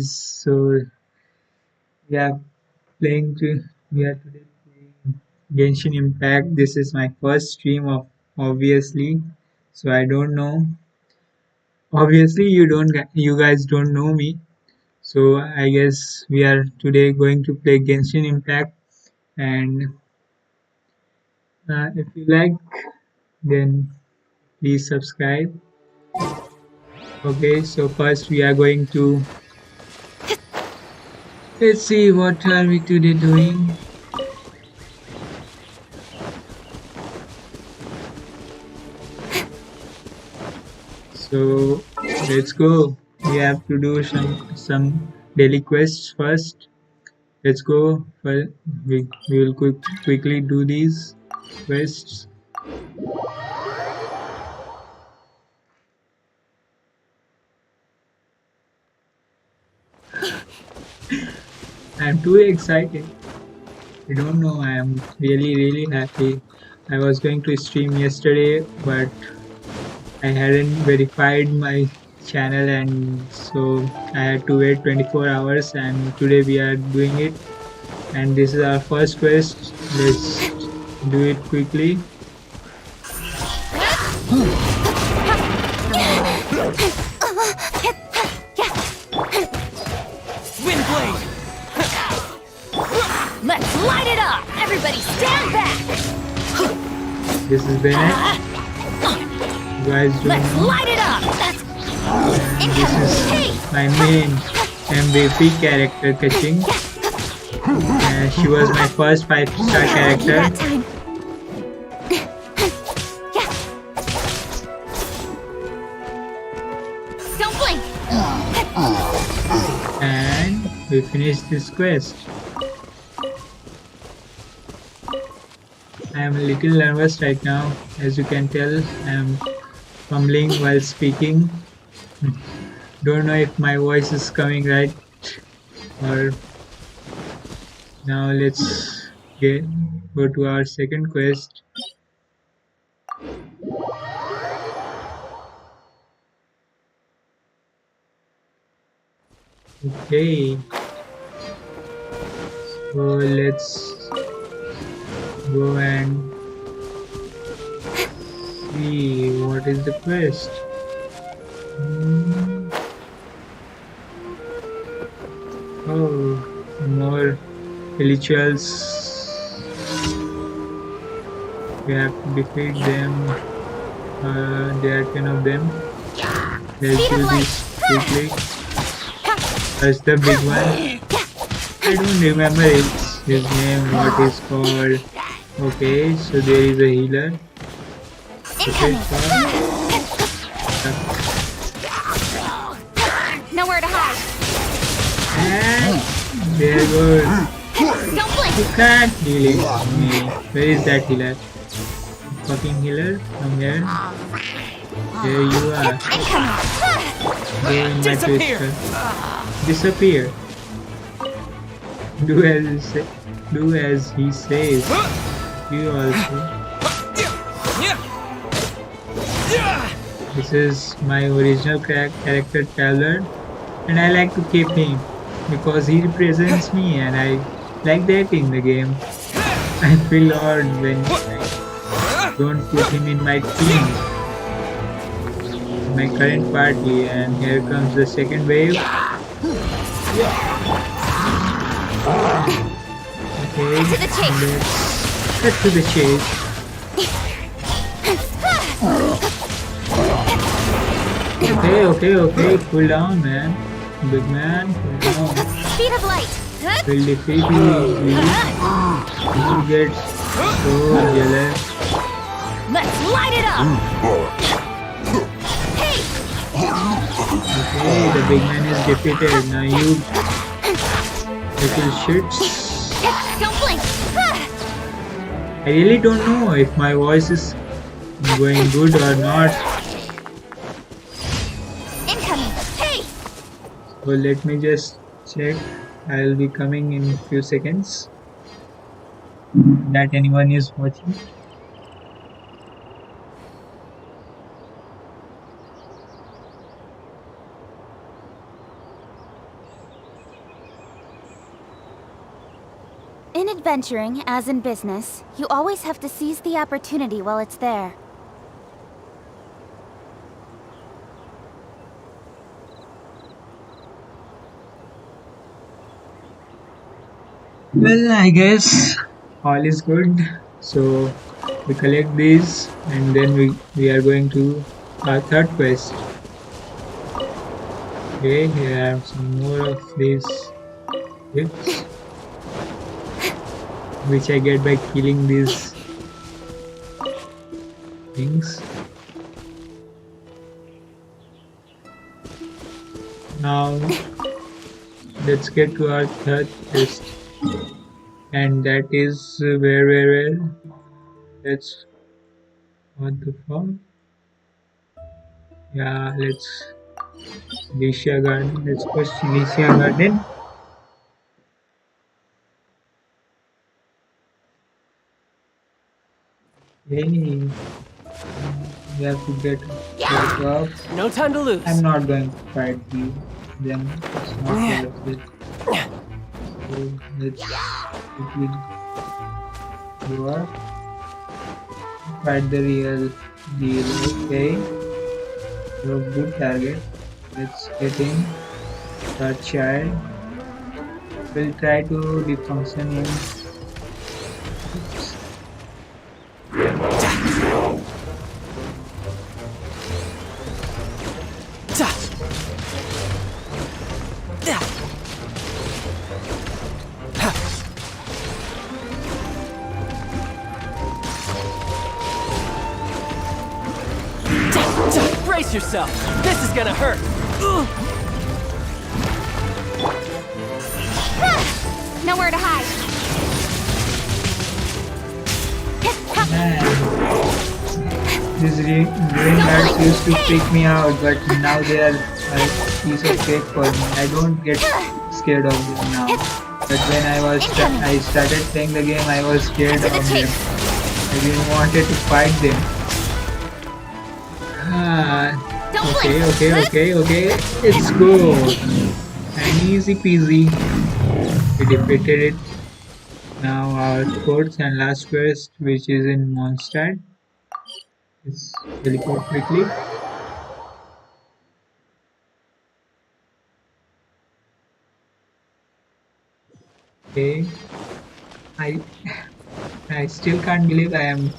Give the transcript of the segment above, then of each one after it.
So we are we are today playing Genshin Impact. This is my first stream of obviously. So I don't know. Obviously you guys don't know me. So I guess we are today going to play Genshin Impact, and if you like, then please subscribe. Okay, so first we are going to let's see what are we today doing. So let's go. We have to do some daily quests first. Let's go. We will quickly do these quests. I'm too excited. I don't know. I am really happy. I was going to stream yesterday, but I hadn't verified my channel, and so I had to wait 24 hours. And today we are doing it. And this is our first quest. Let's do it quickly. Windblade! Let's light it up! Everybody stand back! This is Bennett. You guys don't Let's know. light it up! That's And this is my main MVP character, Kaching. She was my first 5-star character. that time. Don't blink! And we finished this quest. I am a little nervous right now. As you can tell, I am fumbling while speaking. Don't know if my voice is coming right or now. Let's go to our second quest. Okay, so let's go and see what is the quest. Oh, more rituals. We have to defeat them. There are 10 of them. Let's do this quickly. That's the big one. I don't remember his name, what is called. Okay, so there is a healer. Okay, Nowhere to hide. and there goes. Don't blink! You can't heal me. Where is that healer? Fucking healer? Come here. There you are. Go in my twister. Disappear. Do as he says. You also. This is my original character Tyler, and I like to keep him because he represents me, and I like that in the game. I feel odd when I don't put him in my team, my current party, and here comes the second wave. Okay, To the chase. let's cut to the chase. Okay, cool down, man. Big man, cool down. Speed of light! We'll defeat you easily. You get so jealous. Let's light it up! Hey! Okay, the big man is defeated. Now you little shits. Don't blink! I really don't know if my voice is going good or not. Incoming! Hey! So let me just check. I'll be coming in a few seconds. That anyone is watching. In adventuring, as in business, you always have to seize the opportunity while it's there. Well, I guess all is good. So we collect these and then we are going to our third quest. Okay, here I have some more of these gifts which I get by killing these things. Now let's get to our third quest, and that is where let's what the fuck? Yeah, let's Alicia Garden. Let's quest Alicia Garden. Hey, we have to get to the top. No time to I'm lose. not going to fight them. It's not worth it. So let's quickly go up. Fight the real deal. Okay. So good target. Let's get in. Our child. We'll try to defunction him. Oops. Brace yourself. This is gonna hurt. Nowhere to hide. Man, these green guards used to freak me out, but now they are a piece of cake for me. I don't get scared of them now. But when I started playing the game, I was scared of them. I didn't wanted to fight them. Okay. Let's go. And easy peasy. We defeated it. Now our fourth and last quest, which is in Mondstadt. Let's teleport quickly. Okay. I I still can't believe I am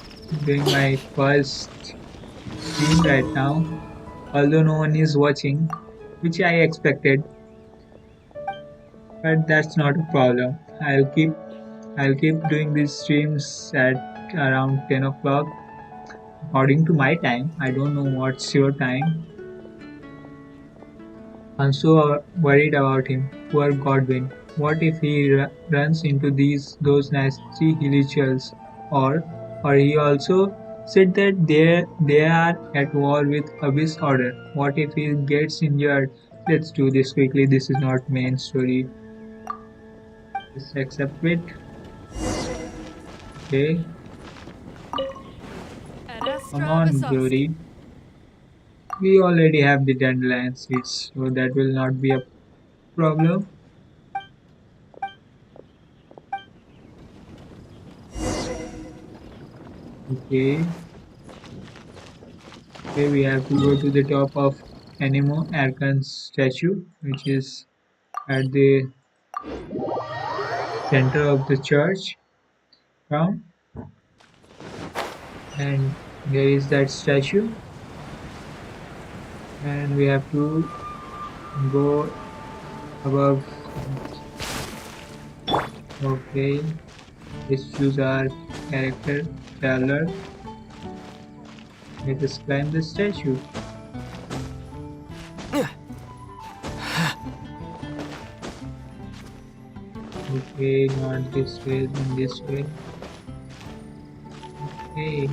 doing my first stream right now, although no one is watching, which I expected. But that's not a problem. I'll keep doing these streams at around 10 o'clock according to my time. I don't know what's your time. I'm so worried about him. Poor Godwin. What if he runs into those nasty hilichurls? Or he also said that they are at war with Abyss Order. What if he gets injured? Let's do this quickly. This is not main story. Just accept it. Okay. Come on, Glory. We already have the dandelion seeds, so that will not be a problem. Okay. Okay, we have to go to the top of Anemo Arcan's statue, which is at the center of the church ground. And there is that statue. And we have to go above. Okay. Let's choose our character, Traveler. Let us climb the statue. Okay, not this way, then this way. Okay.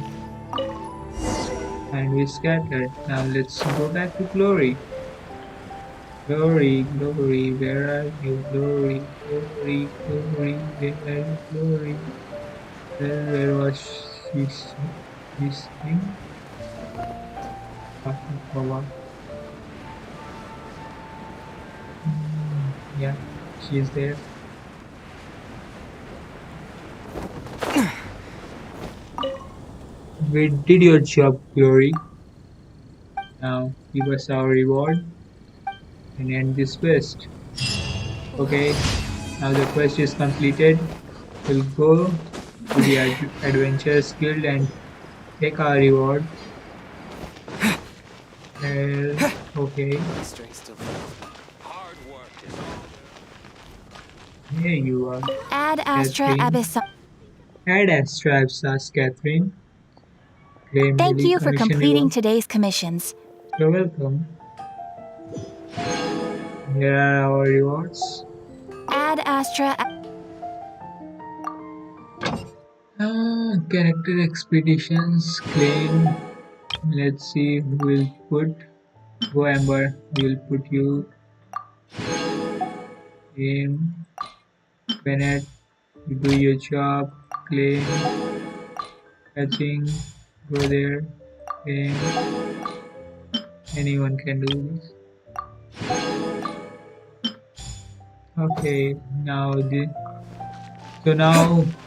And we scattered. Now let's go back to Glory. Glory, where are you? Glory, where are you? Glory. Where was she? This thing? Talking for what? Yeah, she's there. We did your job, Glory. Now give us our reward and end this quest. Okay, now the quest is completed. We'll go to the Adventurers Guild and take our reward. Okay, Strength still fails. Hard work is all. here you are, Ad Astra Catherine. Abyss. Add extracts, asked Catherine. Claim Thank daily you for commission completing reward. today's commissions. You're welcome. Here are our rewards. Ad Astra. Character expeditions claim. Let's see who will put. Go Amber. We'll put you in. Bennett. You do your job. Claim. Fetching. Go there. Claim. Anyone can do this. Okay. Now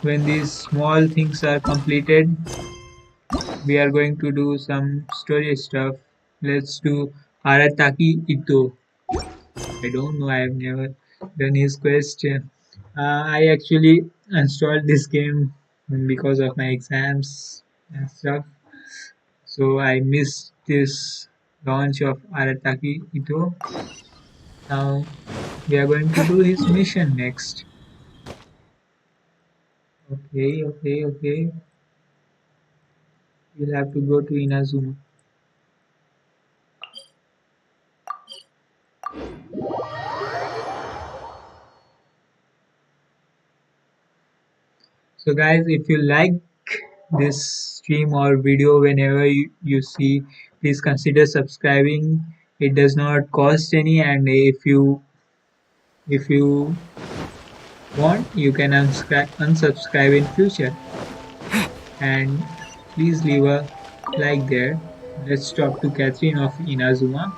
when these small things are completed, we are going to do some story stuff. Let's do Arataki Ito. I don't know, I have never done his quest. I actually installed this game because of my exams and stuff. So I missed this launch of Arataki Ito. Now we are going to do his mission next. Okay. We'll have to go to Inazuma. So guys, if you like this stream or video, whenever you see, please consider subscribing. It does not cost any, and if you want, you can unsubscribe in future. And please leave a like there. Let's talk to Catherine of Inazuma.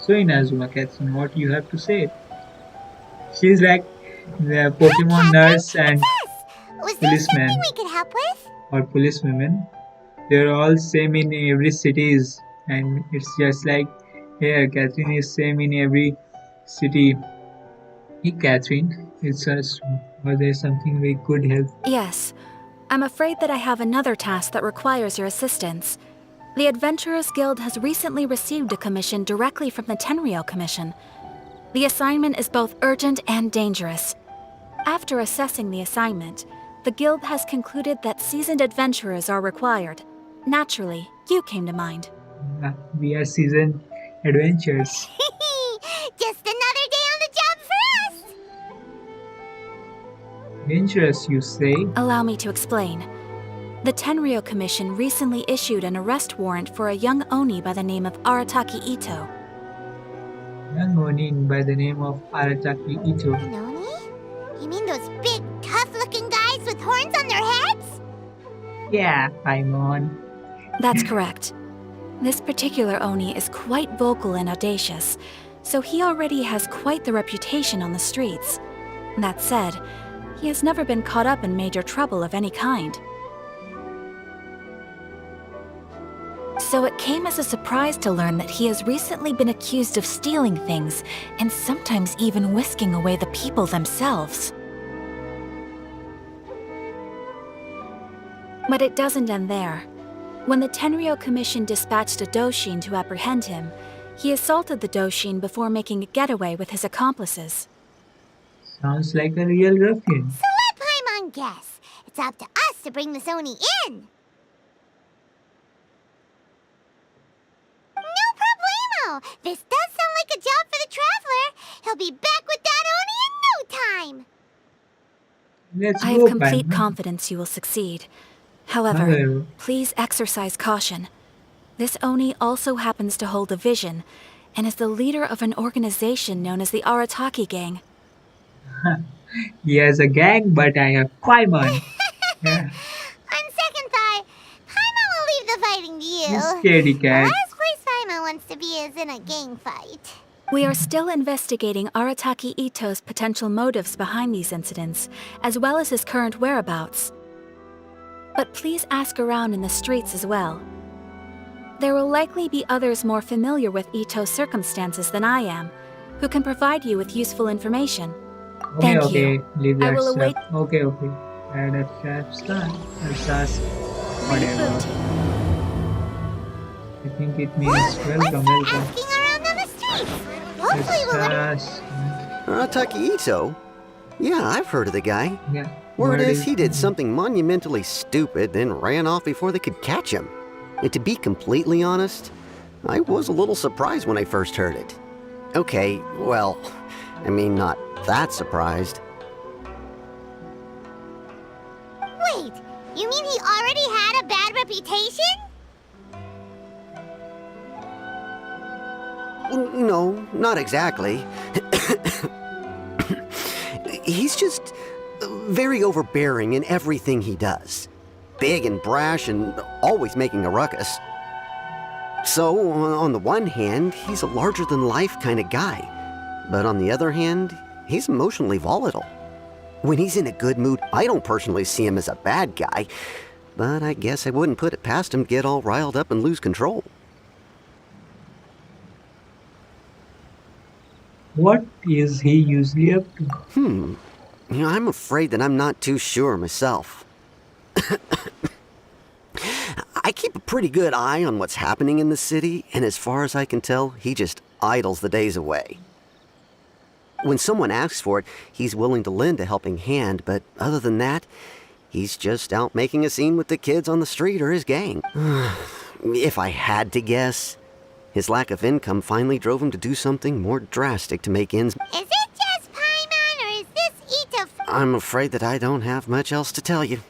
So Inazuma, Catherine, what you have to say? She's like the Pokemon nurse and Was there something policeman we could help with? or policewomen. They're all same in every cities, and it's just like here, Catherine is same in every city. Hey, Catherine, it's us. Was there something we could help? Yes. I'm afraid that I have another task that requires your assistance. The Adventurers Guild has recently received a commission directly from the Tenryou Commission. The assignment is both urgent and dangerous. After assessing the assignment, the Guild has concluded that seasoned adventurers are required. Naturally, you came to mind. We are seasoned adventures. Just another day on the job for us! Dangerous, you say? Allow me to explain. The Tenryou Commission recently issued an arrest warrant for a young Oni by the name of Arataki Ito. Young Oni by the name of Arataki Ito. Noni? You mean those big, tough-looking guys with horns on their heads? Yeah, I'm on. That's correct. This particular Oni is quite vocal and audacious, so he already has quite the reputation on the streets. That said, he has never been caught up in major trouble of any kind. So it came as a surprise to learn that he has recently been accused of stealing things and sometimes even whisking away the people themselves. But it doesn't end there. When the Tenryou Commission dispatched a Doshin to apprehend him, he assaulted the Doshin before making a getaway with his accomplices. Sounds like a real ruffian. So let Paimon guess. It's up to us to bring this Oni in. No problemo! This does sound like a job for the Traveler. He'll be back with that Oni in no time. Let's I go, have complete Paimon. confidence you will succeed. However, However, please exercise caution. This Oni also happens to hold a vision, and is the leader of an organization known as the Arataki Gang. he has a gang, but I have Paimon. Yeah, On second thought, Paimon will leave the fighting to you you. scaredy The cat. last place Paimon wants to be is in a gang fight. We are still investigating Arataki Ito's potential motives behind these incidents, as well as his current whereabouts. but please ask around in the streets as well. There will likely be others more familiar with Ito's circumstances than I am, who can provide you with useful information. Okay, Thank okay, you. leave I that will stuff. await. Okay, okay. Add a trap start. Let's ask whatever. I think it means Let's welcome, start welcome. asking around on the streets. Let's Hopefully we'll learn. ask. Arataki Ito? Yeah, I've heard of the guy. Yeah. Word what is he did something monumentally stupid, then ran off before they could catch him. And to be completely honest, I was a little surprised when I first heard it. Okay, well, I mean, not that surprised. Wait, you mean he already had a bad reputation? No, not exactly. He's just very overbearing in everything he does. Big and brash and always making a ruckus. So, on the one hand, he's a larger-than-life kind of guy. But on the other hand, he's emotionally volatile. When he's in a good mood, I don't personally see him as a bad guy, but I guess I wouldn't put it past him to get all riled up and lose control. What is he usually up to? I'm afraid that I'm not too sure myself. I keep a pretty good eye on what's happening in the city, and as far as I can tell, he just idles the days away. When someone asks for it, he's willing to lend a helping hand, but other than that, he's just out making a scene with the kids on the street or his gang. If I had to guess, his lack of income finally drove him to do something more drastic to make ends. Is it just Paimon, or is this Ito? I'm afraid that I don't have much else to tell you.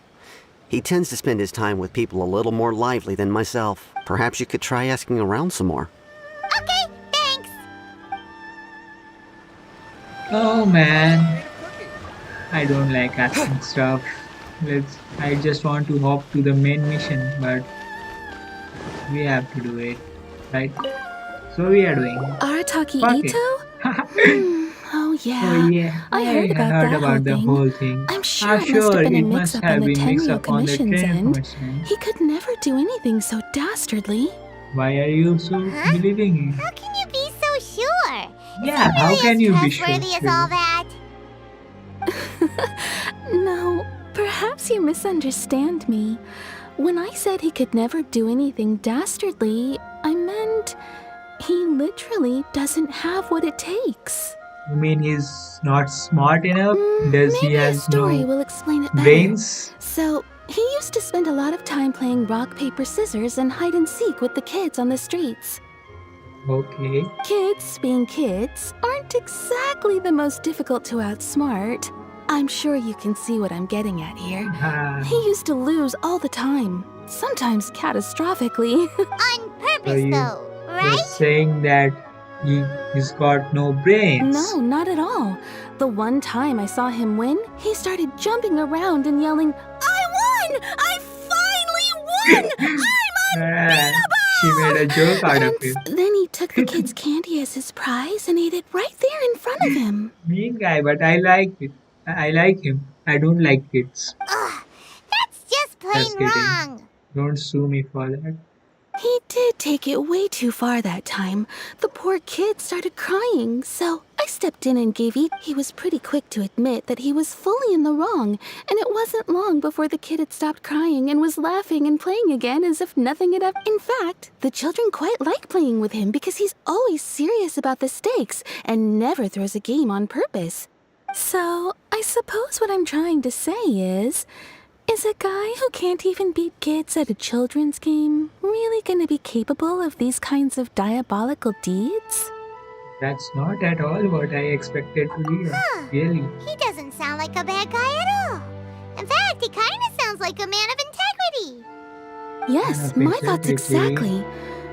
He tends to spend his time with people a little more lively than myself. Perhaps you could try asking around some more. Okay, thanks. Oh man, I don't like asking stuff. I just want to hop to the main mission, but we have to do it, right? So we are doing. Arataki Fuck it. Ito? Oh yeah. Oh yeah, I heard about the that whole thing. I'm sure it must sure, have been a it must mix-up have on the been mixed Tenryou up on the Commission's Tenryou end. Commission. He could never do anything so dastardly. Why are you so Huh? believing it? How can you be so sure? Yeah, how Really can as you be sure? trustworthy as all that? No, perhaps you misunderstand me. When I said he could never do anything dastardly, I meant he literally doesn't have what it takes. You mean he's not smart enough? Does he Maybe a has story no will explain it better. brains? So, he used to spend a lot of time playing rock, paper, scissors and hide and seek with the kids on the streets. Okay. Kids, being kids, aren't exactly the most difficult to outsmart. I'm sure you can see what I'm getting at here. Ah, He used to lose all the time, sometimes catastrophically. On purpose, you- though, you're right? saying that he's got no brains. No, not at all. The one time I saw him win, he started jumping around and yelling, "I won! I finally won! Ah, she made a joke out of it. And then he took the kid's candy as his prize and ate it right there in front of him. Mean guy, but I like it. I like him. I don't like kids. Ugh, that's just Just plain kidding. wrong. Don't sue me for that. He did take it way too far that time. The poor kid started crying, so I stepped in and gave each. He was pretty quick to admit that he was fully in the wrong, and it wasn't long before the kid had stopped crying and was laughing and playing again as if nothing had happened. In fact, the children quite like playing with him because he's always serious about the stakes and never throws a game on purpose. So, I suppose what I'm trying to say is a guy who can't even beat kids at a children's game really gonna be capable of these kinds of diabolical deeds? That's not at all what I expected to hear. Huh. Really. He doesn't sound like a bad guy at all. In fact, he kind of sounds like a man of integrity. Yes, Yeah, my thoughts exactly. exactly.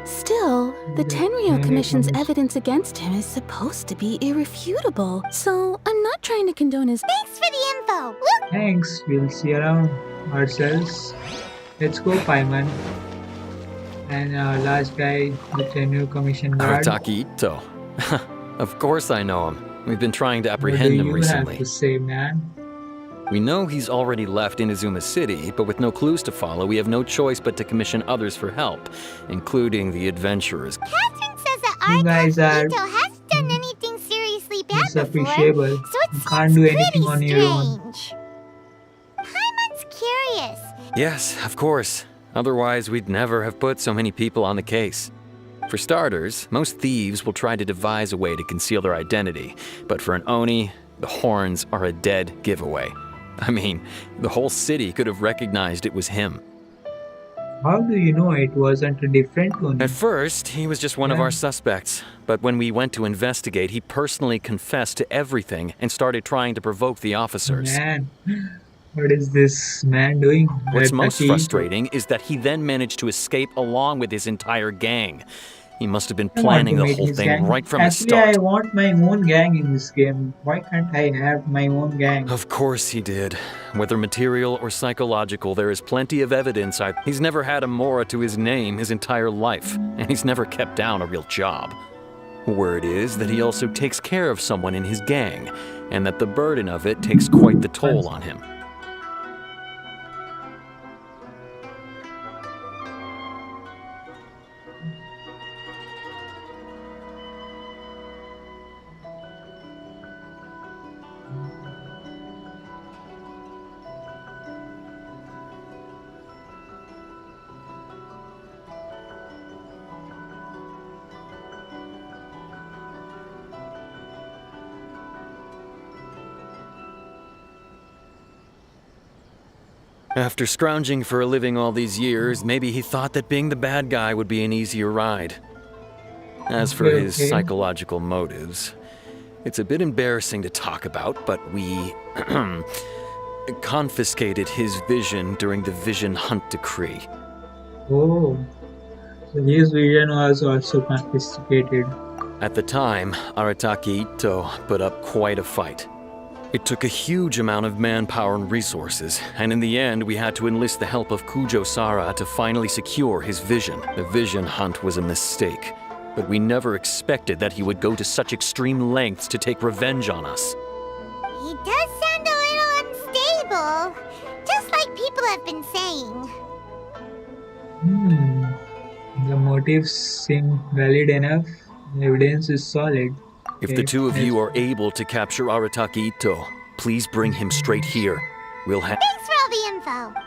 Still, the The Tenryou Tenryou Commission's Commission. evidence against him is supposed to be irrefutable, so I'm not trying to condone his. Thanks for the info. Whoop. Thanks. We'll see around ourselves. Let's go, Paimon. And our last guy, the Tenryou Commission guard. Arataki Ito. Of course I know him. We've been trying to What do apprehend him you have recently. to say, man? We know he's already left Inazuma City, but with no clues to follow, we have no choice but to commission others for help, including the adventurers. Catherine says that You guys are Arcangelo hasn't done anything seriously bad before, disappreciable. so it You seems can't do anything pretty on your own. strange. Paimon's curious. Yes, of course. Otherwise, we'd never have put so many people on the case. For starters, most thieves will try to devise a way to conceal their identity, but for an Oni, the horns are a dead giveaway. I mean, the whole city could have recognized it was him. How do you know it wasn't a different one? At first, he was just one of our suspects, but when we went to investigate, he personally confessed to everything and started trying to provoke the officers. Man, what is this man doing? What's That most Taki- frustrating is that he then managed to escape along with his entire gang. He must have been I want to planning the make whole his thing gang. right from the Actually, start. I want my own gang in this game. Why can't I have my own gang? Of course he did. Whether material or psychological, there is plenty of evidence. He's never had a Mora to his name his entire life, and he's never kept down a real job. Word is that he also takes care of someone in his gang, and that the burden of it takes quite the toll on him. After scrounging for a living all these years, maybe he thought that being the bad guy would be an easier ride. As for his psychological motives, it's a bit embarrassing to talk about, but we confiscated his vision during the Vision Hunt Decree. Oh, so his vision was also confiscated. At the time, Arataki Ito put up quite a fight. It took a huge amount of manpower and resources, and in the end we had to enlist the help of Kujo Sara to finally secure his vision. The Vision Hunt was a mistake, but we never expected that he would go to such extreme lengths to take revenge on us. He does sound a little unstable, just like people have been saying. The motives seem valid enough. The evidence is solid. If the two of you are able to capture Arataki Ito, please bring him straight here. We'll have... Thanks for all the info.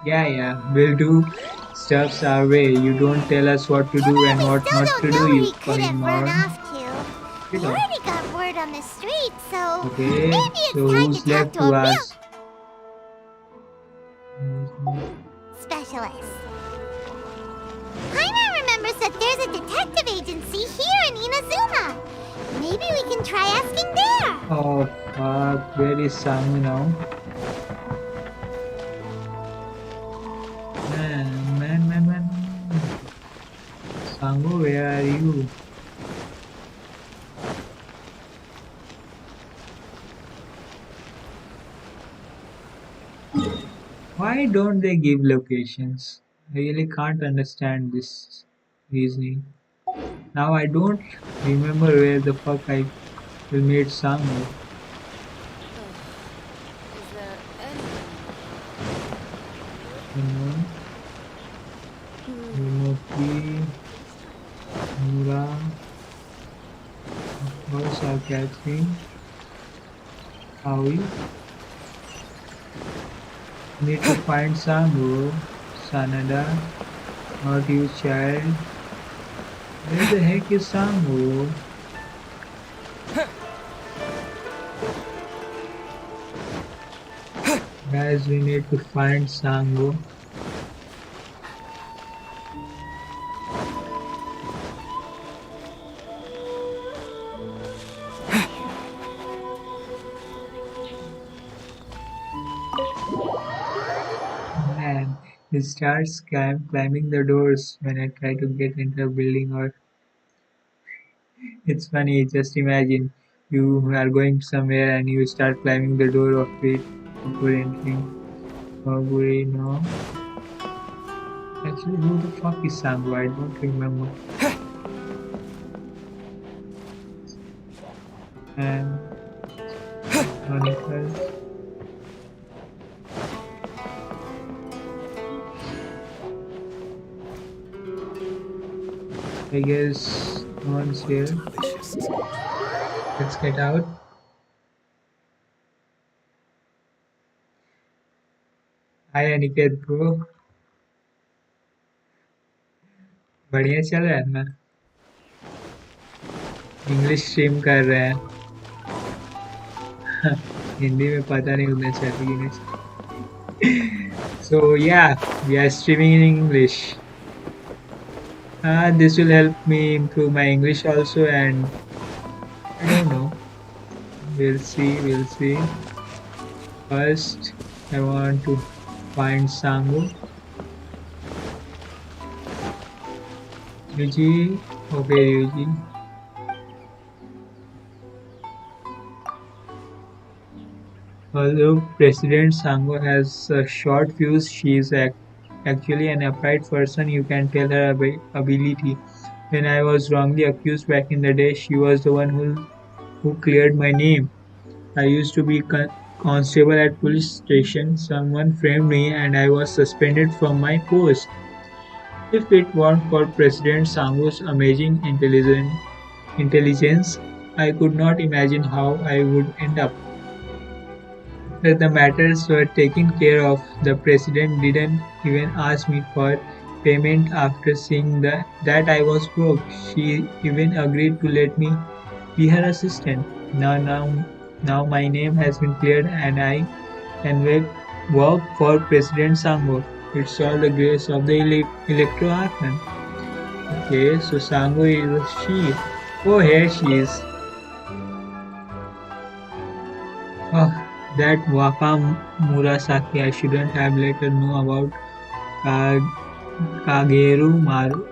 Yeah, we'll do stuffs our way. You don't tell us what to do and what Still not don't to know do, where you he could have fucking run moron. off to. Get We off. already got word on the street, so Okay, maybe it's so time who's to talk left to to a real us? specialist. Paimon remembers that there's a detective agency here in Inazuma. Maybe we can try asking there. Oh fuck, where is Samu now? Man. Sango, where are you? Why don't they give locations? I really can't understand this reasoning. Now I don't remember where the fuck I will meet Sango. Is there anyone? Remote Mura, of course, our Catherine, Howie. Need to find Sango, Sanada, not you, child. Where the heck is Sango? Guys, we need to find Sango. Man, he starts climbing the doors when I try to get into a building or it's funny, just imagine you are going somewhere and you start climbing the door of it before entering. Probably no. Actually, who the fuck is Sango? I don't remember. And Chronicles. I guess no one's here. Let's get out. Hi Aniket bro, बढ़िया चल रहा है ना? English stream कर रहे हैं. हिंदी में पता नहीं उतना चलेगी नहीं. So yeah, we are streaming in English. This will help me improve my English also, and I don't know. We'll see. We'll see. First, I want to find Sangu. Yuji, okay, Yuji. Although President Sango has a short fuse, she is actually an upright person. You can tell her ability. When I was wrongly accused back in the day, she was the one who cleared my name. I used to be constable at police station. Someone framed me and I was suspended from my post. If it weren't for President Sango's amazing intelligence, I could not imagine how I would end up. That the matters were taken care of. The president didn't even ask me for payment after seeing that I was broke. She even agreed to let me be her assistant. Now my name has been cleared and I can work for President Sango. It's all the grace of the Electro Archon. Okay, so Sango is a she. Oh, here she is. Oh, that Waka Murasaki, I shouldn't have let her know about Kageru Maru.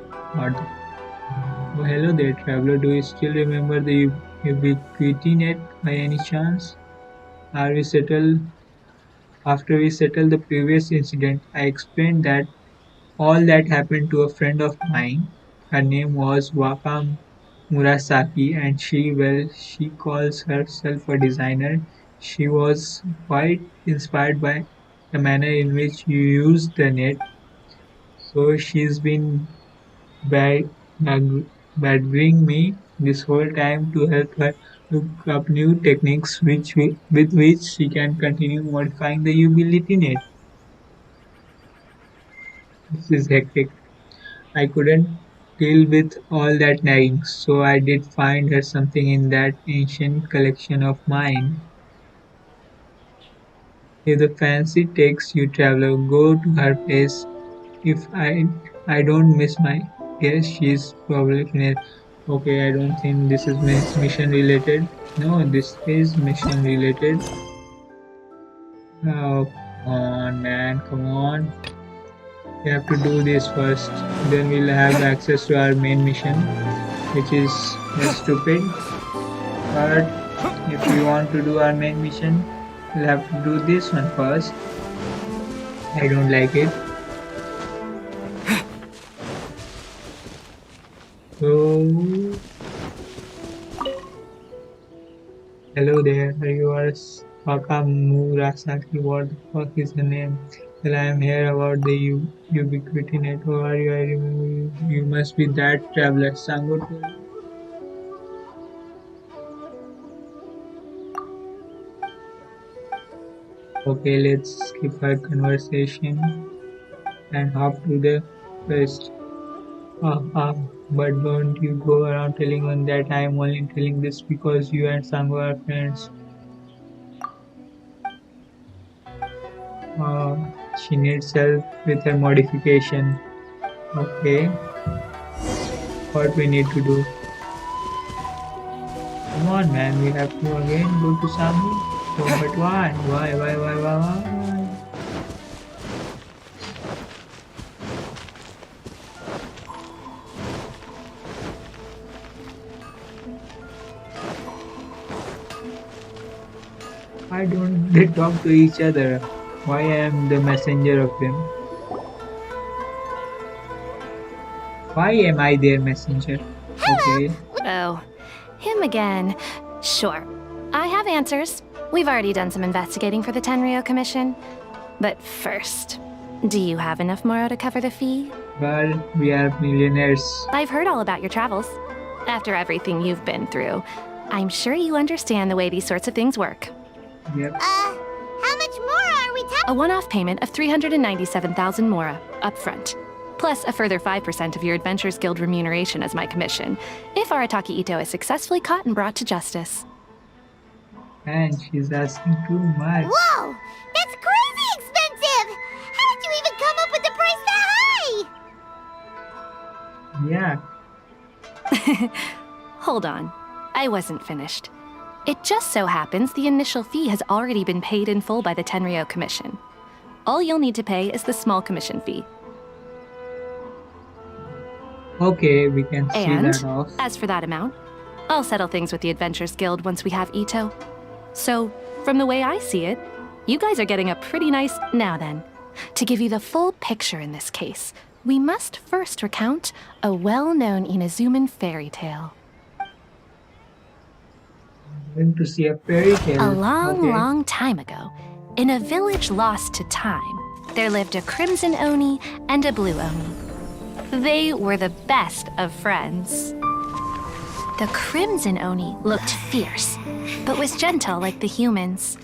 Oh, hello there, traveler. Do you still remember the ubiquity net by any chance? Are we settled? After we settled the previous incident, I explained that all that happened to a friend of mine. Her name was Waka Murasaki, and she calls herself a designer. She was quite inspired by the manner in which you use the net. So she's been badgering me this whole time to help her look up new techniques with which she can continue modifying the utility net. This is hectic. I couldn't deal with all that nagging, so I did find her something in that ancient collection of mine. If the fancy takes you, traveler, go to her place. If I don't miss my guess, she's probably finished. Okay, I don't think this is mission related. No, this is mission related. Oh, come on, man, come on. We have to do this first. Then we'll have access to our main mission, which is stupid. But if we want to do our main mission, we'll have to do this one first. I don't like it. So, hello there, you are Sakamurasaki. What the fuck is the name? Well, I am here about the ubiquity net. Who are you? I remember you. You must be that traveler. Sango. Okay, let's skip our conversation and hop to the quest. But don't you go around telling one that I am only telling this because you and Sango are friends. She needs help with her modification. Okay. What we need to do? Come on, man. We have to again go to Sango. Oh, but why? Why? Why don't they talk to each other? Why am the messenger of them? Why am I their messenger? Okay. Oh, him again. Sure. I have answers. We've already done some investigating for the Tenryo Commission. But first, do you have enough Moro to cover the fee? Girl, we are millionaires. I've heard all about your travels. After everything you've been through, I'm sure you understand the way these sorts of things work. Yep. How much more are we talking? A one-off payment of 397,000 mora, upfront, plus a further 5% of your Adventures Guild remuneration as my commission, if Arataki Ito is successfully caught and brought to justice. And she's asking too much. Whoa! That's crazy expensive! How did you even come up with the price that high? Yeah. Hold on. I wasn't finished. It just so happens the initial fee has already been paid in full by the Tenryou Commission. All you'll need to pay is the small commission fee. Okay, we can see And, that off. as for that amount, I'll settle things with the Adventures Guild once we have Ito. So, from the way I see it, you guys are getting a pretty nice... Now then, to give you the full picture in this case, we must first recount a well-known Inazuman fairy tale. Going to see a fairy tale. A long, Okay. long time ago, in a village lost to time, there lived a crimson Oni and a blue Oni. They were the best of friends. The crimson Oni looked fierce, but was gentle like the humans.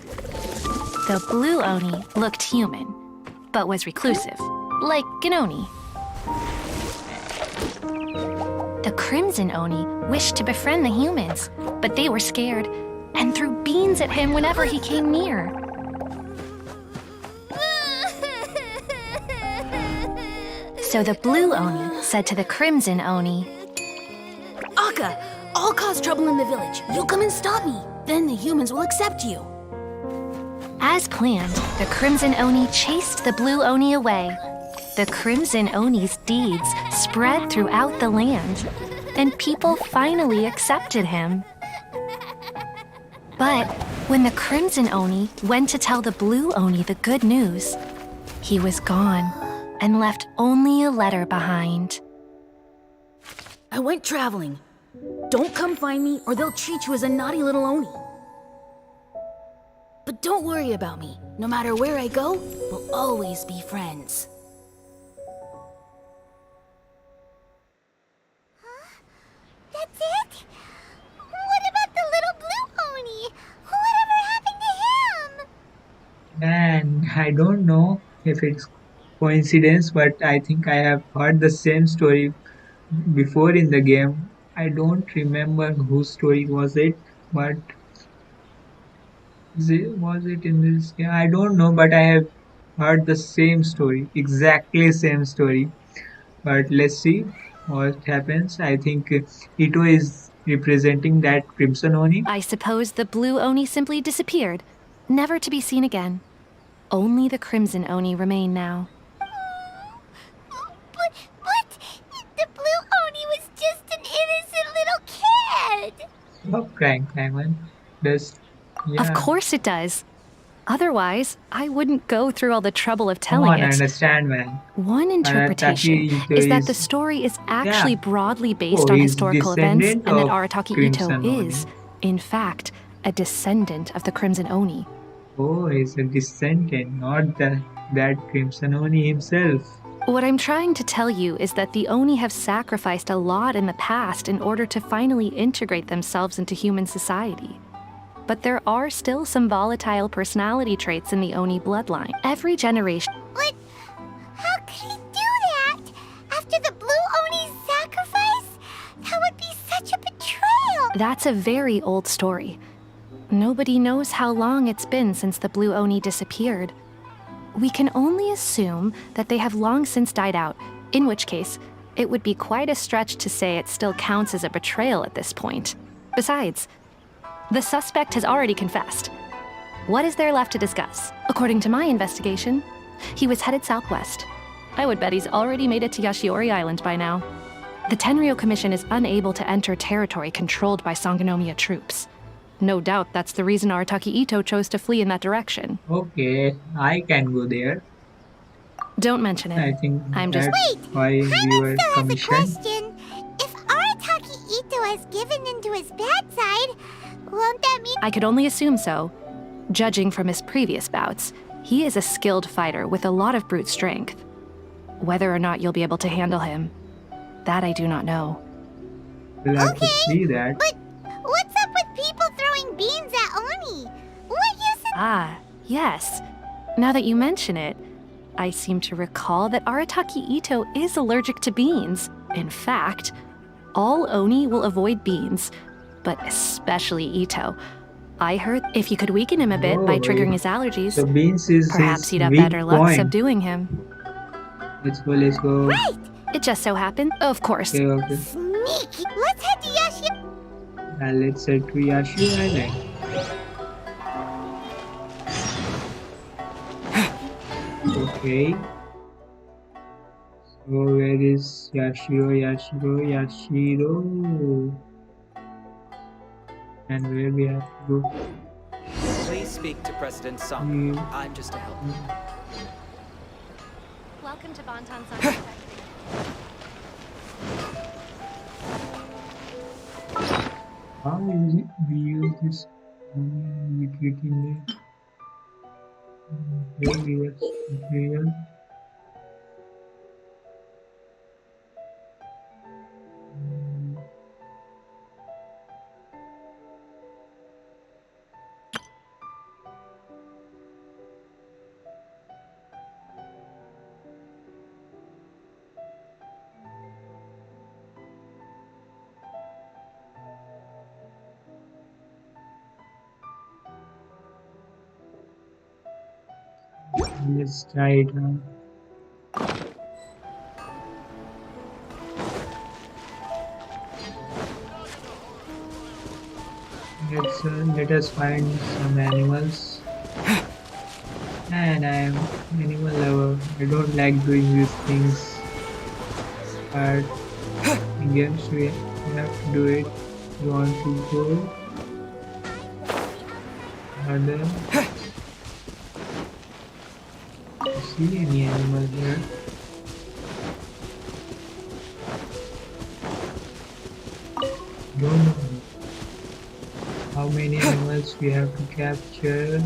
The blue Oni looked human, but was reclusive, like an Oni. The crimson Oni wished to befriend the humans, but they were scared and threw beans at him whenever he came near. So the blue Oni said to the crimson Oni, Akka, I'll cause trouble in the village. You come and stop me. Then the humans will accept you. as planned, the crimson Oni chased the blue Oni away. The crimson Oni's deeds spread throughout the land, and people finally accepted him. But when the crimson Oni went to tell the blue Oni the good news, he was gone and left only a letter behind. I went traveling. Don't come find me or they'll treat you as a naughty little Oni. But don't worry about me. No matter where I go, we'll always be friends. That's it? What about the little blue Oni? Whatever happened to him? And I don't know if it's coincidence, but I think I have heard the same story before in the game. I don't remember whose story was it, but was it in this game? I don't know, but I have heard the same story, exactly same story. But let's see what happens. I think Ito is representing that Crimson Oni. I suppose the blue Oni simply disappeared, never to be seen again. Only the crimson Oni remain now. But the blue Oni was just an innocent little kid. Stop crying, Simon. Just Of course it does. Otherwise, I wouldn't go through all the trouble of Come telling on, I it. understand, man. One interpretation Arataki Ito is that the is- story is actually Yeah. broadly based Oh, on he's historical events, and descendant that of Arataki Crimson Ito Oni. is, in fact, a descendant of the Crimson Oni. Oh, he's a descendant, not that Crimson Oni himself. What I'm trying to tell you is that the Oni have sacrificed a lot in the past in order to finally integrate themselves into human society. But there are still some volatile personality traits in the Oni bloodline. Every generation. But how could he do that? After the blue Oni's sacrifice? That would be such a betrayal. That's a very old story. Nobody knows how long it's been since the blue Oni disappeared. We can only assume that they have long since died out, in which case, it would be quite a stretch to say it still counts as a betrayal at this point. Besides, the suspect has already confessed. What is there left to discuss? According to my investigation, he was headed southwest. I would bet he's already made it to Yashiori Island by now. The Tenryou Commission is unable to enter territory controlled by Sangonomiya troops. No doubt that's the reason Arataki Ito chose to flee in that direction. Okay, I can go there. Don't mention I it. think I'm just- that's Wait, why we were Hyman still has a commissioned. question. If Arataki Ito has given into his bad side, won't that mean I could only assume so. Judging from his previous bouts, he is a skilled fighter with a lot of brute strength. Whether or not you'll be able to handle him, that I do not know. We'll have to Okay, see that. but what's up with people throwing beans at Oni? What use is Ah, yes. Now that you mention it, I seem to recall that Arataki Ito is allergic to beans. In fact, all Oni will avoid beans, but especially Ito. I heard if you could weaken him a bit by Oh, triggering his allergies, so beans is perhaps his you'd have weak better luck point. subduing him. Let's go, let's go. It just so happened, of course. Okay, okay. sneaky? Let's head to Yashi. Let's head to Yashio Island. Okay. So where is Yashiro? And where we have to go? Please speak to President Sung. Mm. I'm just a helper. Welcome to Bonton How is it we use this ubiquity material? Let's try it now. Let us find some animals. And I am animal lover. I don't like doing these things, but I guess we have to do it. You want to go further? See any animal here? Don't know how many animals we have to capture.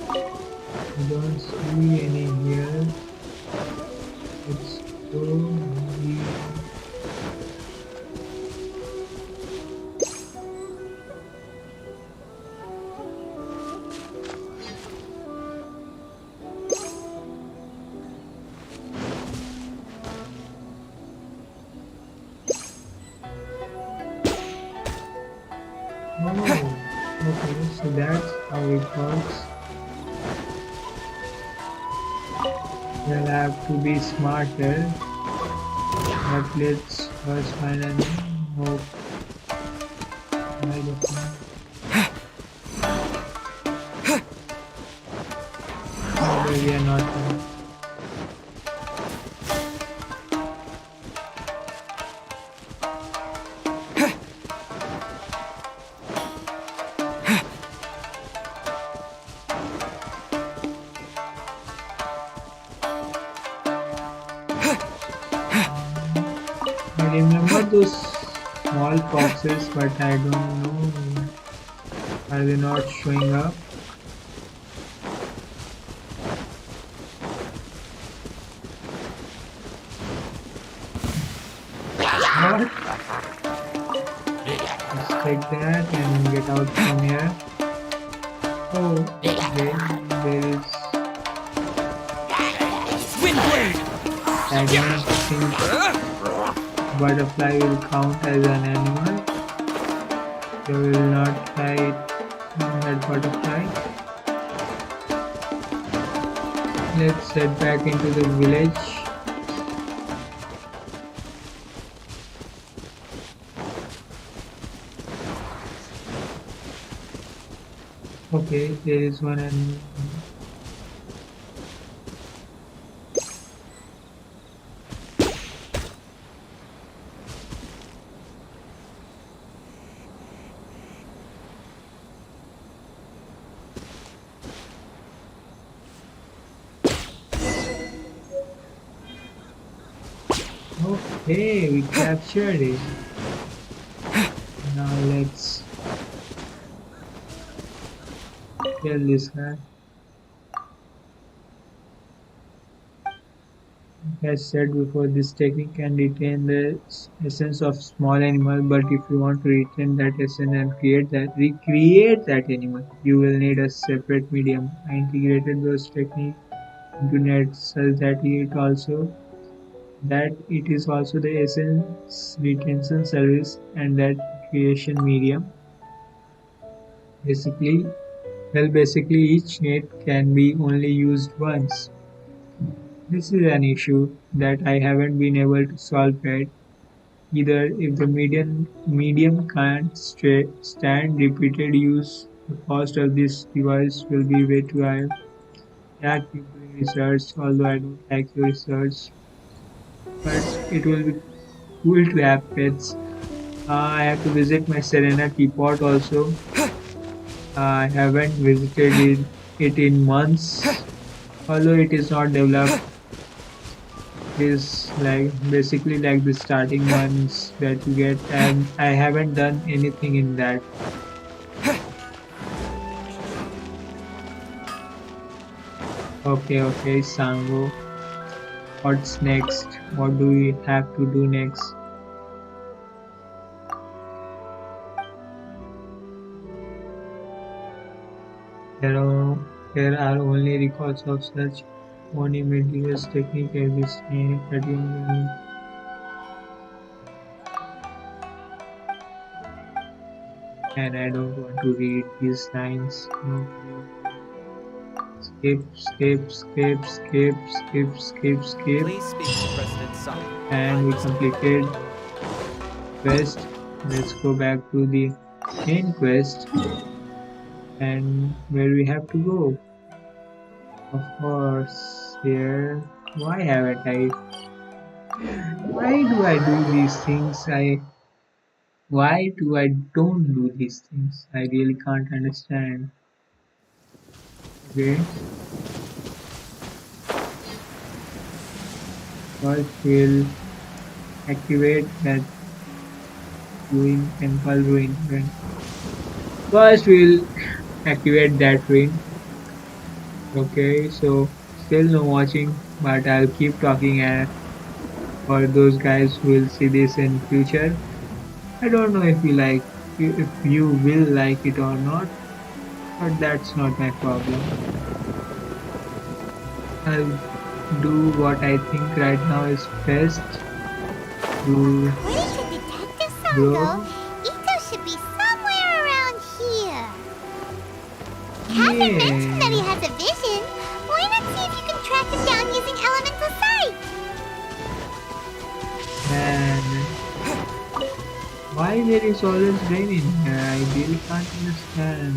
I don't see any here. Let's go. Oh, okay, so that's how it works. We'll have to be smarter, but let's first find and hope. We are not there. I remember those small foxes, but I don't know. Are they not showing up? What? Let's take that and get out from here. Oh, okay. There is. I don't think butterfly will count as an animal. They will not fight that butterfly. Let's head back into the village. Okay, there is one animal. Okay, we captured it. Now let's kill this guy. As said before, this technique can retain the essence of small animal, but if you want to retain that essence and recreate that animal, you will need a separate medium. I integrated those techniques into net such that it is also the essence retention service and that creation medium. Basically, basically each net can be only used once. This is an issue that I haven't been able to solve yet. Either if the medium can't stand repeated use, the cost of this device will be way too high. Yeah, keep doing research, although I don't like your research, but it will be cool to have pets. I have to visit my Serena teapot also. I haven't visited it in months, although it is not developed. It is like basically like the starting ones that you get, and I haven't done anything in that. Okay, Sango. What's next? What do we have to do next? There are only records of such monumentous technique as this snake that you need. And I don't want to read these lines. No, skip, skip, skip, skip, skip, skip, skip. Please speak to President Song. And we completed quest. Let's go back to the main quest and where we have to go. Of course, here. Why haven't I? Why do I do these things? Why do I don't do these things? I really can't understand. Okay. First we'll activate that ruin temple ruin. First we'll activate that ruin. Okay, so still no watching, but I'll keep talking for those guys who will see this in future. I don't know if you will like it or not, but that's not my problem. I'll do what I think right now is best to grow. Ito should be somewhere around here. Captain mentioned that he has a vision. Why not see if you can track him down using elemental sight? And why there is always rain in here? I really can't understand.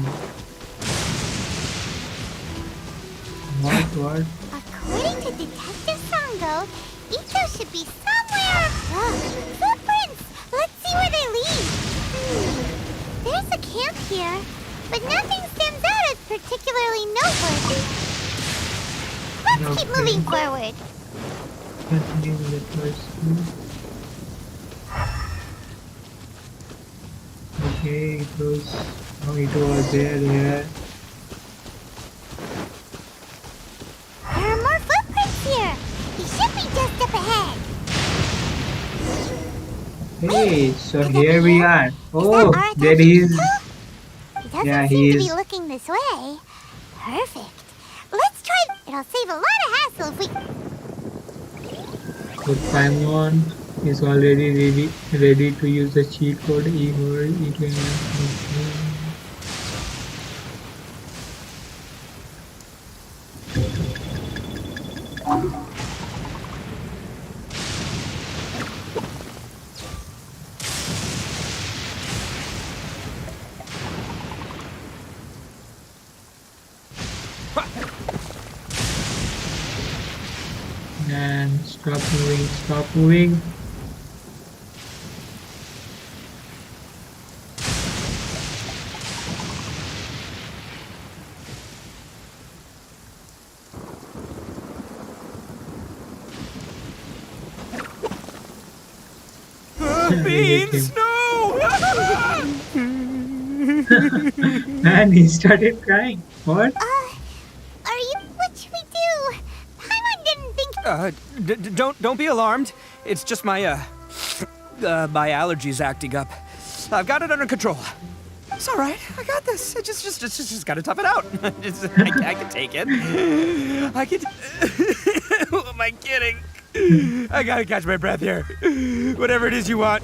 What? According to Detective Sango, Ito should be somewhere. Look, footprints! Let's see where they lead. There's a camp here, but nothing stands out as particularly noteworthy. Let's keep moving forward. Continue with the first one. Okay, it was there. There are more footprints here. He should be just up ahead. Hey, so here we are. Oh, there he is. He doesn't Yeah, he seem to is. be looking this way. Perfect. Let's try. It'll save a lot of hassle if we. So Paimon is already ready to use the cheat code and stop moving. Beans, no! And he started crying. What? Are you? What should we do? Paimon didn't think. Don't be alarmed. It's just my my allergies acting up. I've got it under control. It's all right. I got this. I just gotta tough it out. I can take it. I can. Who am I kidding? I gotta catch my breath here. Whatever it is you want,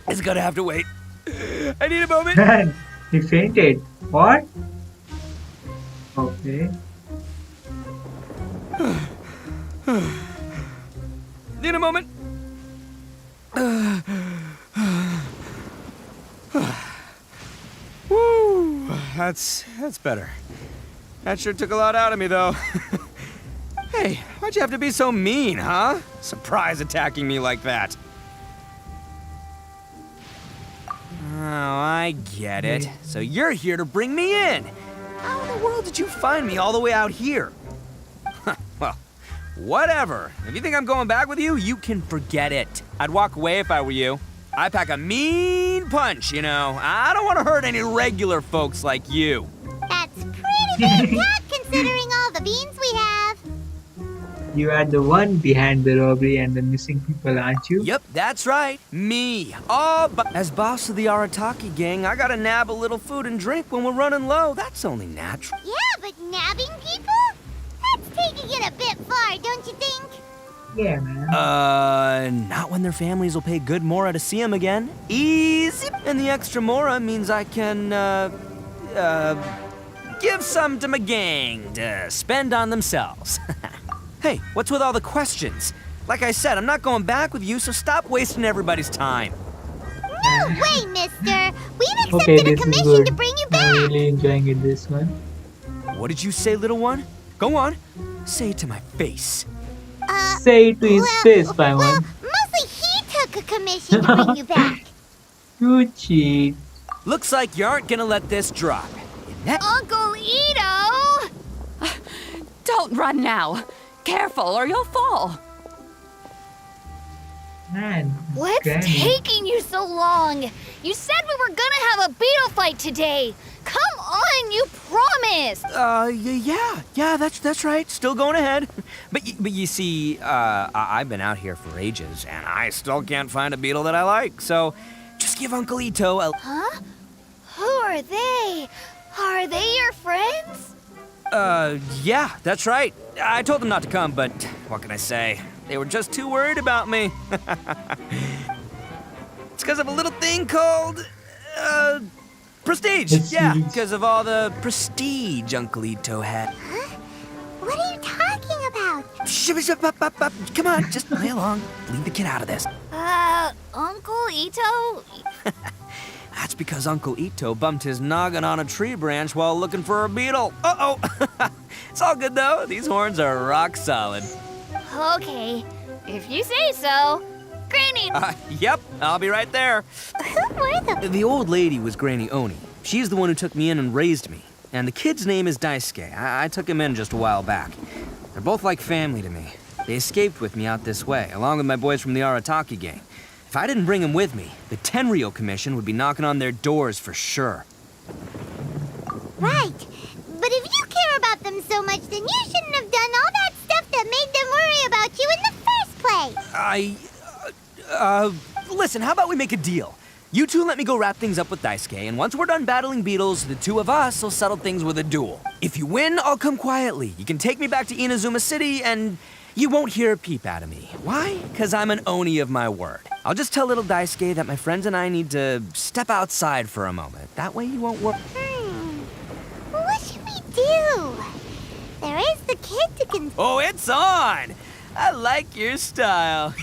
it's gonna have to wait. I need a moment. Man, he fainted. What? Okay. Need a moment. Woo, that's better. That sure took a lot out of me, though. Hey, why'd you have to be so mean, huh? Surprise attacking me like that. Oh, I get it. So you're here to bring me in. How in the world did you find me all the way out here? Well, whatever. If you think I'm going back with you, you can forget it. I'd walk away if I were you. I pack a mean punch, you know. I don't want to hurt any regular folks like you. That's pretty big cat considering all the beans we have. You are the one behind the robbery and the missing people, aren't you? Yep, that's right. Me. As boss of the Arataki gang, I gotta nab a little food and drink when we're running low. That's only natural. Yeah, but nabbing people? That's taking it a bit far, don't you think? Yeah, man. Not when their families will pay good mora to see them again. Easy. And the extra mora means I can, give some to my gang to spend on themselves. Hey, what's with all the questions? Like I said, I'm not going back with you, so stop wasting everybody's time. No way, mister! We've Okay, accepted a this is commission good. to bring you I'm back! really enjoying it, this one. What did you say, little one? Go on. Say it to my face. Say it to his face, Paimon. Well, mostly he took a commission to bring you back. You cheat. Looks like you aren't gonna let this drop. Uncle Ito! Don't run now. Careful or you'll fall. Man, What's Granny. taking you so long? You said we were gonna have a beetle fight today. Come on, you promised. Yeah, that's right. Still going ahead. But you see, I've been out here for ages, and I still can't find a beetle that I like. So, just give Uncle Ito a... Huh? Who are they? Are they your friends? Yeah, that's right. I told them not to come, but what can I say? They were just too worried about me. It's because of a little thing called, prestige. Yeah, because of all the prestige Uncle Ito had. Huh? What are you talking about? Shh, come on, just play along. Leave the kid out of this. Uncle Ito? That's because Uncle Ito bumped his noggin on a tree branch while looking for a beetle. Uh-oh. It's all good, though. These horns are rock solid. Okay, if you say so. Granny! Yep, I'll be right there. Who were the... The old lady was Granny Oni. She's the one who took me in and raised me. And the kid's name is Daisuke. I took him in just a while back. They're both like family to me. They escaped with me out this way, along with my boys from the Arataki gang. If I didn't bring them with me, the Tenryou Commission would be knocking on their doors for sure. Right. But if you care about them so much, then you shouldn't have done all that stuff that made them worry about you in the first place. Listen, how about we make a deal? You two let me go wrap things up with Daisuke, and once we're done battling beetles, the two of us will settle things with a duel. If you win, I'll come quietly. You can take me back to Inazuma City, and you won't hear a peep out of me. Why? Because I'm an Oni of my word. I'll just tell little Daisuke that my friends and I need to step outside for a moment. That way you won't worry. What should we do? There is the kid to Oh, it's on! I like your style.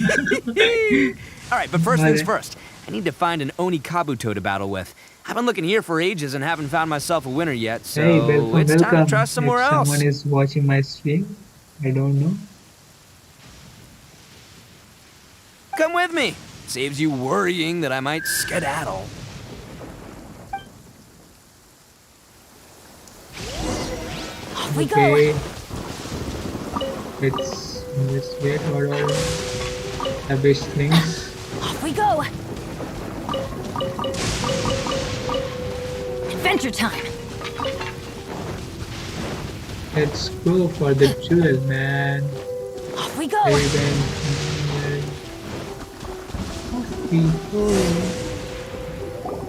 All right, but first things first. I need to find an Oni Kabuto to battle with. I've been looking here for ages and haven't found myself a winner yet, so Hey, welcome, it's time to try welcome. somewhere If else. someone is watching my stream, I don't know. Come with me. Saves you worrying that I might skedaddle. Off we Okay. go. Let's investigate what are the best things. Off we go. Adventure time. Let's go for the jewel, man. Off we we go!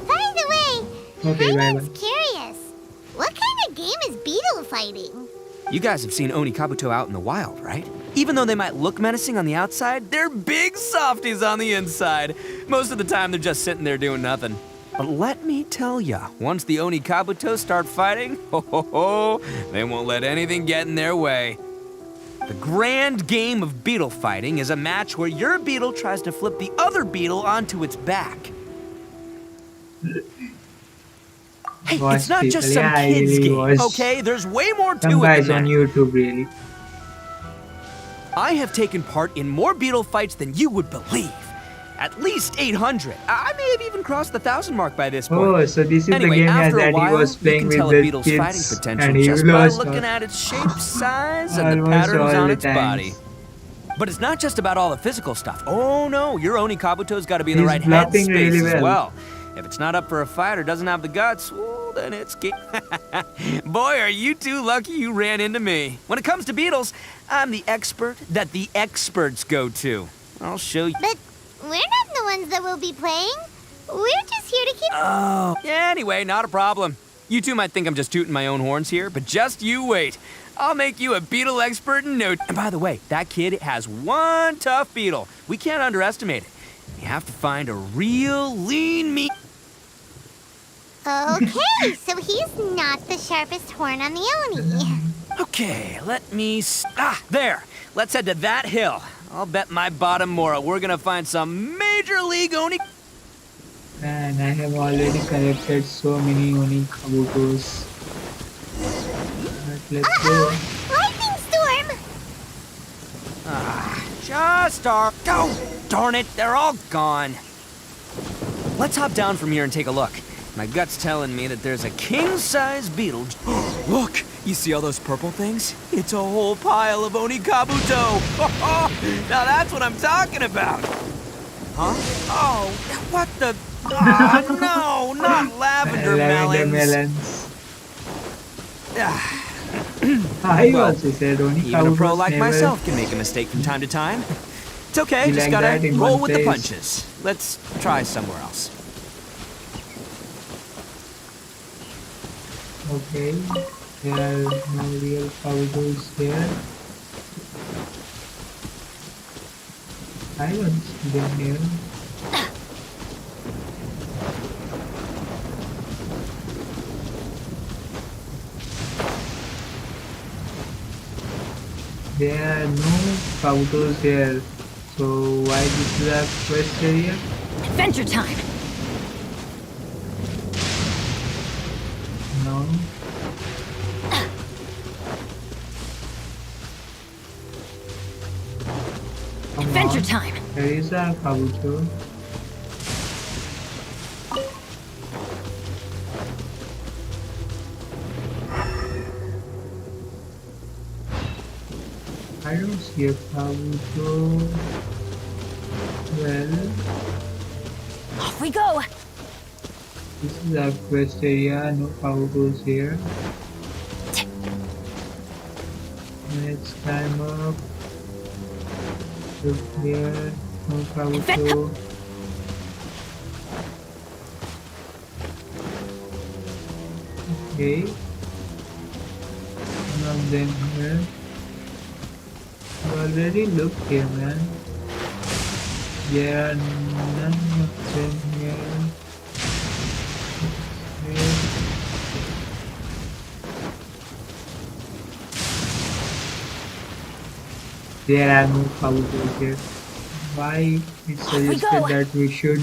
By the way, Okay, bye I'm bye. curious. What kind of game is beetle fighting? You guys have seen Oni Kabuto out in the wild, right? Even though they might look menacing on the outside, they're big softies on the inside. Most of the time, they're just sitting there doing nothing. But let me tell ya, once the Oni Kabuto start fighting, they won't let anything get in their way. The grand game of beetle fighting is a match where your beetle tries to flip the other beetle onto its back. Hey, Watch it's not just people. some Yeah, I kid's really game, watch okay? There's way more to some it guys than on that. YouTube really. I have taken part in more beetle fights than you would believe. At least 800. I may have even crossed the 1,000 mark by this point. Oh, so this is Anyway, the game after a that he while, was you playing can with tell a the beetle's fighting kids potential and he just by lost looking at its shape, size, and the almost patterns all on the its body. times. But it's not just about all the physical stuff. Oh no, your Oni Kabuto's got to be in the He's right bluffing headspace really as well. well. If it's not up for a fight or doesn't have the guts, well, then it's Boy, are you two lucky you ran into me. When it comes to beetles, I'm the expert that the experts go to. I'll show you. But we're not the ones that will be playing. We're just here to keep... Oh. Yeah, anyway, not a problem. You two might think I'm just tooting my own horns here, but just you wait. I'll make you a beetle expert in no time. And by the way, that kid has one tough beetle. We can't underestimate it. You have to find a real lean meat. Okay, so he's not the sharpest horn on the Oni. Okay, let me... there. Let's head to that hill. I'll bet my bottom Mora we're gonna find some major league Oni... And I have already collected so many Oni Kabutos. But let's go. Lightning storm! Just our... Oh, darn it, they're all gone. Let's hop down from here and take a look. My gut's telling me that there's a king-size beetle. Look, you see all those purple things? It's a whole pile of Oni Kabuto. Now that's what I'm talking about. Huh? Oh, what the... Oh, no, not lavender Lavender melons. I Well, also said Oni Even a pro Kabutos like never... myself can make a mistake from time to time. It's okay, You just like gotta that in roll one with the place. punches. Let's try somewhere else. Okay, there are no real Kabutos here. I don't see them here. There are no Kabutos here. So why this is a quest area? Adventure time! No. Come Adventure on. time! There is a Kabuto. I don't see a Kabuto. Well, Off we go! this is our quest area, no Kabutos here. Let's climb up. Look here, no Kabuto. Okay. None of them here. You already looked here, man. There are none of them here. There are no Kabutos here. Why it suggested go. that we should...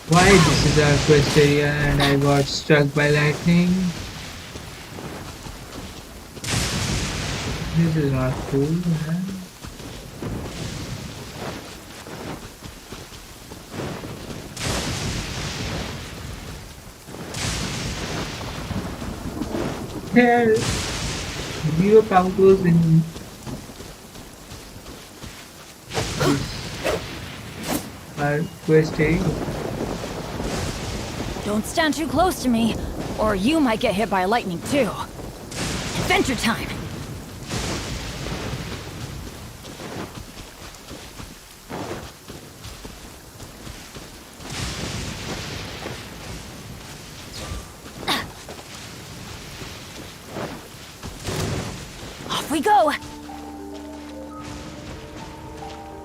Why this is our quest area and I got struck by lightning? This is not cool, man. Hell, zero Kabutos in our quest area. Don't stand too close to me, or you might get hit by lightning too. Adventure time! we go!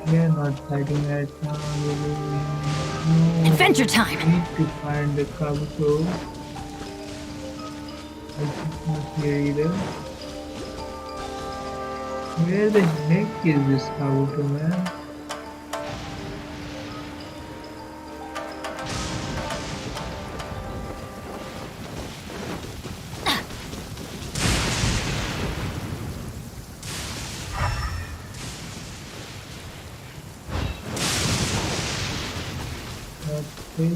We are not fighting right now. No, Adventure time! we need to find the Kabuto. It's not here either. Where the heck is this Kabuto, man? Okay.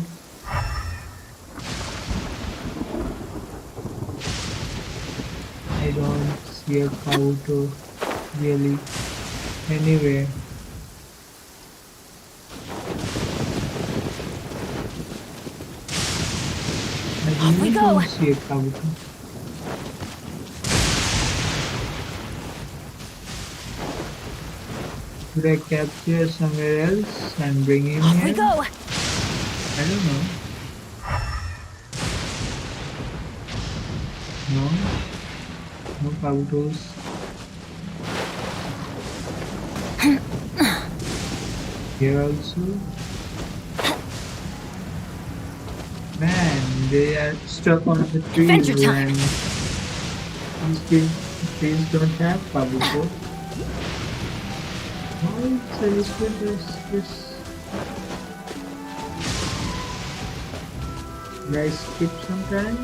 I don't see a Kabuto really anywhere. I Off we really go. don't see a Kabuto. Should I capture somewhere else and bring him Off here? we go! I don't know. No. No Kabutos. Here also. Man, they are stuck on the trees Adventure time. and these trees don't have Kabuto. Why it's a little this Did I skip some time?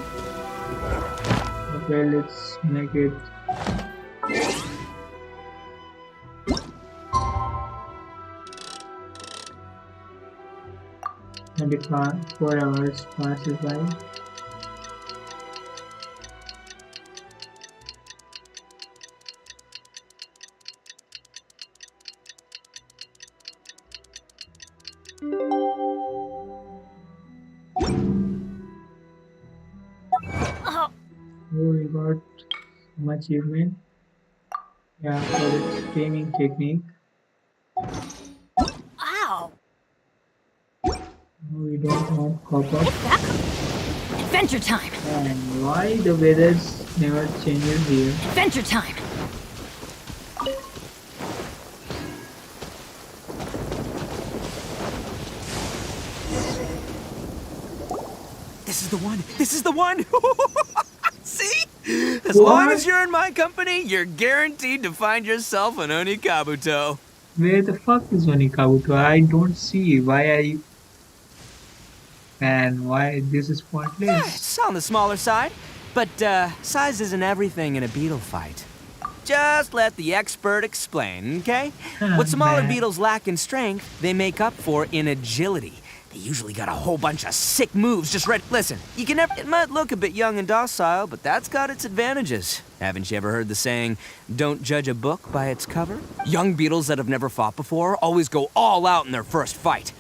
Okay, let's make it. And the 4 hours passes by. Oh, Oh, we got some achievement. Yeah, for the gaming technique. ow! No, we don't want copper. Adventure time! And why the weathers never changes here? Adventure time! This is the one! This is the one! See? As long as you're in my company, you're guaranteed to find yourself an Onikabuto. Where the fuck is Onikabuto? I don't see. Why are you... Man, why this is pointless? It's on the smaller side, but size isn't everything in a beetle fight. Just let the expert explain, okay? What smaller Man. beetles lack in strength, they make up for in agility. They usually got a whole bunch of sick moves just ready. Listen, you can never. It might look a bit young and docile, but that's got its advantages. Haven't you ever heard the saying, don't judge a book by its cover? Young beetles that have never fought before always go all out in their first fight.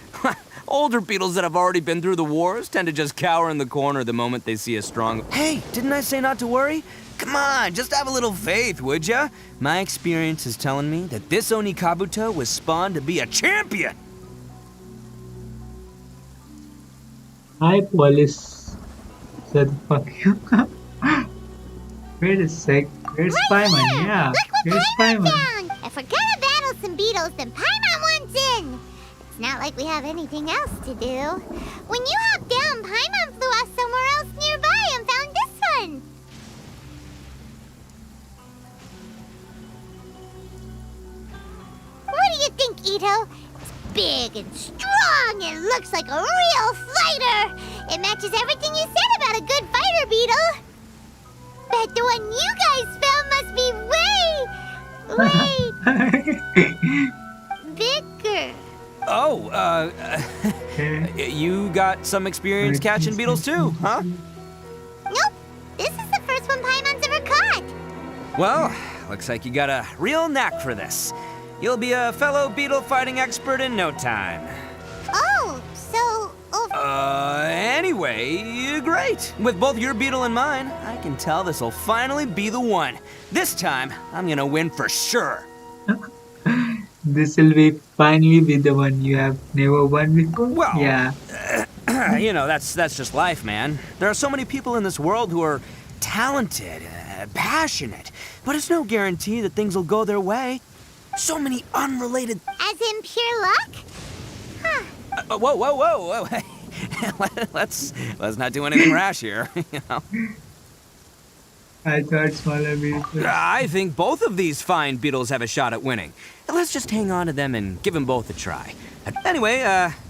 Older beetles that have already been through the wars tend to just cower in the corner the moment they see a strong... Hey, didn't I say not to worry? Come on, just have a little faith, would ya? My experience is telling me that this Onikabuto was spawned to be a champion! Hi, police. Said fuck you. Wait a sec. Where's Paimon? Yeah, Look what where's Paimon's Paimon? down! If we're gonna battle some beetles, then Paimon wants in! It's not like we have anything else to do. When you hopped down, Paimon flew off somewhere else nearby and found this one! What do you think, Ito? It's big and strong and looks like a real fighter! It matches everything you said about a good fighter, Beetle! Bet the one you guys found must be way bigger. Oh, Okay. you got some experience catching beetles too, huh? Nope, this is the first one Paimon's ever caught. Well, looks like you got a real knack for this. You'll be a fellow beetle fighting expert in no time. Oh, so Anyway, great. With both your beetle and mine, I can tell this'll finally be the one. This time, I'm gonna win for sure. This will be finally be the one you have never won before. Well, Yeah. You know, that's just life, man. There are so many people in this world who are talented, and passionate, but it's no guarantee that things will go their way. So many unrelated. As in pure luck? Huh. Whoa. let's not do anything rash here. You know? I thought smaller beetles. I think both of these fine beetles have a shot at winning. Let's just hang on to them and give them both a try. Anyway,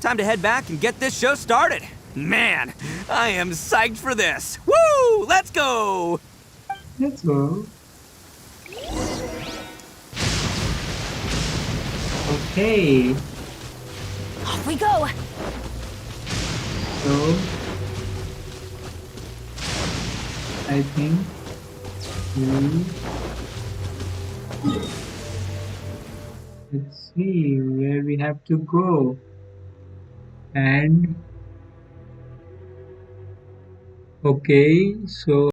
time to head back and get this show started. Man, I am psyched for this. Woo! Let's go! Let's go. Okay. Off we go. So I think let's see where we have to go. And okay, so